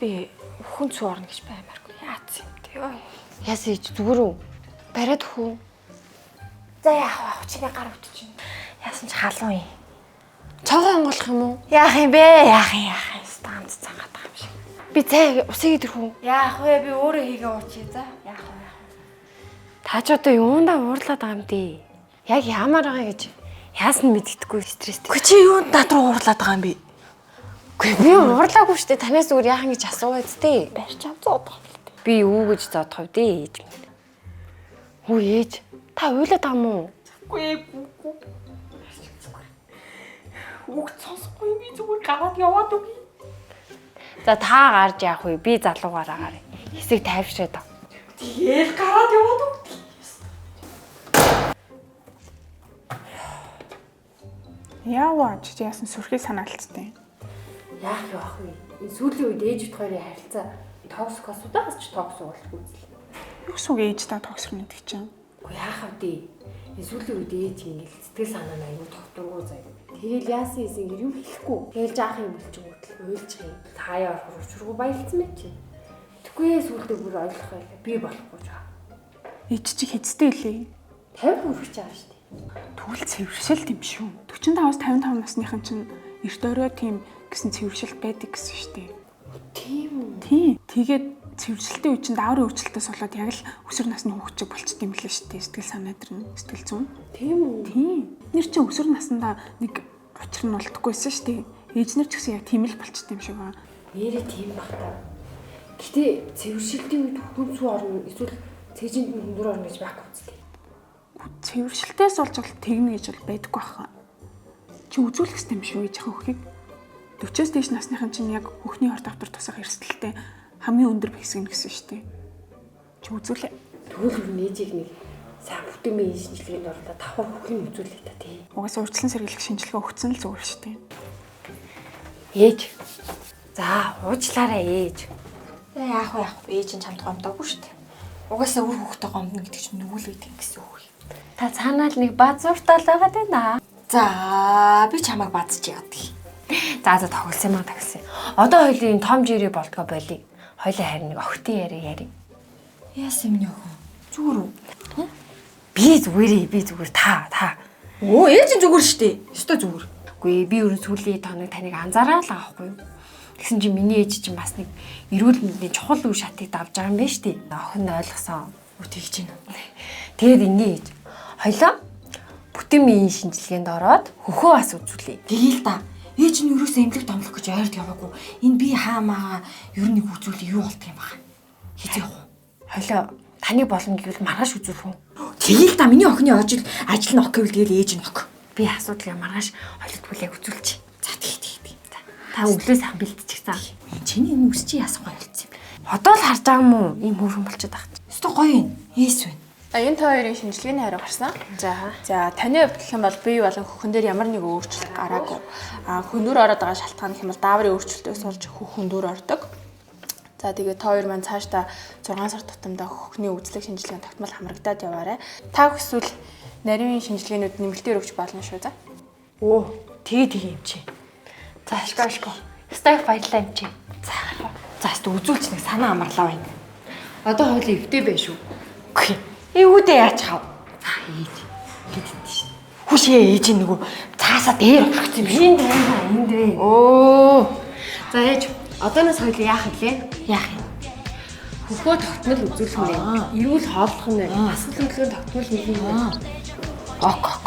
Би хүн цүү орно гэж баймааргүй. Яац юм те ёо. Яасан ич зүгээр үү? Бариад хөө. За яах вэ? Чиний гар утчихна. Яасан ч халуун юм. Цоогоо онголох юм уу? Яах юм бэ? Яах юм. Станц цагаад байгаа юм шиг. Би цай усыг идэрхүү. Яах вэ? Би өөрөө хийгээ уучи. За яах вэ? Та ч одоо юундаа уурлаад байгаа юм дээ. Яг яамаар байгаа гэж яасан мэддэхгүй стресстэй. Гэхдээ чи юунд над руу уурлаад байгаа юм бэ? Үгүй би уурлаагүй шүү дээ. Танаас зүгээр яахан гэж асуугаад дээ. Барьж авцаад байгаа юм л дээ. Би юу гэж зодох вэ ээж минь. Хөө ээж та уйлаад байгаа юм уу? Үгүй. Үг сонсохгүй би зүгээр гараад яваад үгүй. За та гарч яах вэ? Би залуугаараа гараа. Хэсэг тайвшраад ав. Тэгэл гараад яваад үгүй. Яаваа чи яасан сүрхий санаалцтай. Яах яах вэ? Энэ сүүлийн үед ээж бит хоёрын харилцаа токсикосудаас ч токсик болтгүй үзлээ. Юу гэсэн үг ээж та токсик мэддэг чинь. Уу яах вэ? Энэ сүүлийн үед ээж ингээл сэтгэл санаа нь аюу тогтургүй заяа. Тэгэл яасан юм юм хэлэхгүй. Тэгэл жаах юм болчихгүй уйлж юм. Таяа орох учиргүй баялцсан мэт чи. Тэггүй сүүлдээ бүр ойлгох байлаа. Би болохгүй ч аа. Ээж чи хэцтэй лээ. 50 хүрч байгаа шүү дээ. Тэгвэл цэвэршэлт юм шүү. 45-аас 55 насныхан чинь эрт орой тийм гэсэн цэвэршэлт байдаг гэсэн шүү дээ. Тийм үү? Тийм. Тэгээд цэвэршэлтийн үе чинь дааврын өөрчлөлтөөс болоод яг л өсвөр насны хүүхэд болчт юм лээ шүү дээ. Сэтгэл санаа дээр нь сэтгэл зүйн. Тийм үү? Тийм. Нэр чинь өсвөр наснда нэг учир нь олдохгүйсэн шүү дээ. Ээж нар ч гэсэн яг тийм л болчт юм шиг байна. Нэрээ тийм баг та. Гэтэ цэвэршилтийн үед хүн цүү орно эсвэл цэжинд өндөр орно гэж байхгүй үстэй. Цэвэршэлтээс олж бол тэгнэ гэж бол байдаггүй баха. Чи үзүүлэх хэрэгтэй юм шүү ээж ахын хөхийг. 40-с дээш насныхан чинь яг хөхний орд автор тусах эрсдэлтэй хамгийн өндөр хэсэг нь гэсэн шүү дээ. Чи үзүүлээ. Тэгвэл юу нээжийг нэг сайн бүтээмийн шинжилгээнд орлоо давхар хөхийг үзүүлээ та тий. Угаасаа урьдчилан сэргийлэх шинжилгээ өгсөн л зүгээр шүү дээ. Ээж. За, уучлаарай ээж. Яах вэ? Ээж нь чамд гомдоогүй шүү дээ. Угаасаа үр хүүхдээ гомдно гэдэг чинь нүгэл үйд юм гэсэн үг. Та цаанаа л нэг базууртал байгаад байна. За би чамайг базж яадаг. За тоглосон юм таксан. Одоо хоёлын том жирээ болдгоо болий. Хоёлаа харин нэг охтын яри. Яасан юм нөхөн? Зүгээр үү? Би зүгээр та. Оо ээж нь зүгээр шүү дээ. Өстой зүгээр. Үгүй би өрн сүүлийн тоног таныг анзаараа л аахгүй юу? Тэгсэн чинь миний ээж чинь бас нэг эрүүл мэндийн чухал үе шатыг давж байгаа юм байна шүү дээ. Охин нь ойлгосон. Үу тэгж байна. Тэгээд ингээ ээж. Хоёлоо бүтээмийн шинжилгээнд ороод хөхөө бас үзүүлээ. Тэгээл та. Ээж нь юуроос эмнэлэг домлох гэж ойрд яваагүй. Энэ би хаамаа ер нь үзүүлээ юу болдго юм баа. Хизээ явах. Хоёлоо таны болно гэвэл маргааш үзүүлэх үү? Тэгээл та миний охины ажил нь ок гэвэл тэгэл ээж нь ок. Би асуудал маргааш хоёлоо бүлээг үзүүлчих. За тэгээ. Та өглөө сайхан бэлтчихсэн. Чиний энэ үс чи яасан гоё болсон юм бэ? Одоо л харж байгаа юм уу? Ийм хөргөн болчиход байгаа чинь. Өстой гоё юм. Ээс вэ? Энэ хоёрын шинжилгээний хариу гарсан. За таны хувьд гэх юм бол бие болон хөхөн дээр ямар нэг өөрчлөлт гараагүй. Хөндөр ороод байгаа шалтгаан гэх юм бол дааврын өөрчлөлтөөс болж хөх хөндөр ордог. За тэгээд та хоёр маань цаашдаа 6 сар тутамдаа хөхний үзлэг шинжилгээнд тогтмол хамрагдаад яваарай. Та эсвэл нарийн шинжилгээнүүд нэмэлтээр өгч болно шүү за. Оо, тэгээ юм чи. За ашгүй. Стаф баярлаа юм чи. За үзүүлч нэг санаа амарлаа байна. Одоо хоёул эвдээ байх шүү. Үгүй. Эвүүдээ яач хав. За ээж. Гэдэж шин. Хүшээ ээж нөгөө цаасаа дээр болгосон юм шиг. Энд вэ. Оо. За ээж, одооноос хоёул яах вэ? Яах юм? Хөхөө тогтмол үзүүлэх нь. Эрүүл хооллох нь. Асгал хөдөлгөөний тогтмол нэг юм. Ок.